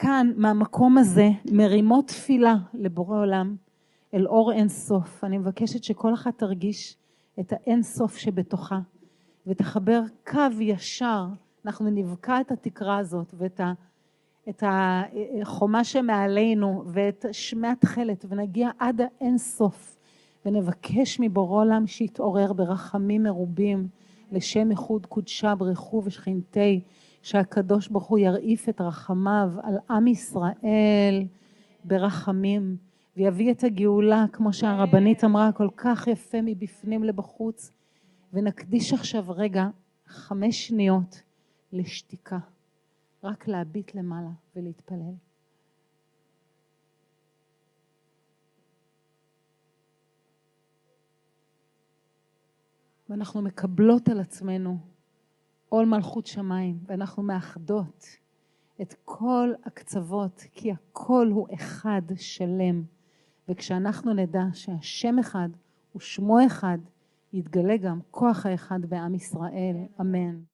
כאן, מהמקום הזה, מרימות תפילה לבורא עולם, אל אור אין סוף. אני מבקשת שכל אחת תרגיש את האין סוף שבתוכה, ותחבר קו ישר. אנחנו נבקע את התקרה הזאת, ואת החומה שמעלינו, ואת שמי התכלת, ונגיע עד האין סוף, ונבקש מבורא עולם שיתעורר ברחמים מרובים, לשם ייחוד קודשה ברכו ושכינתי, שהקדוש ברוך הוא ירעיף את רחמיו על עם ישראל ברחמים, ויביא את הגאולה, כמו שהרבנית אמרה, כל כך יפה מבפנים לבחוץ. ונקדיש עכשיו רגע 5 שניות לשתיקה, רק להביט למעלה ולהתפלל. ואנחנו מקבלות על עצמנו עול מלכות שמיים, ואנחנו מאחדות את כל הקצוות, כי הכל הוא אחד שלם. וכשאנחנו נדע שהשם אחד ושמו אחד, יתגלה גם כוח האחד בעם ישראל. אמן.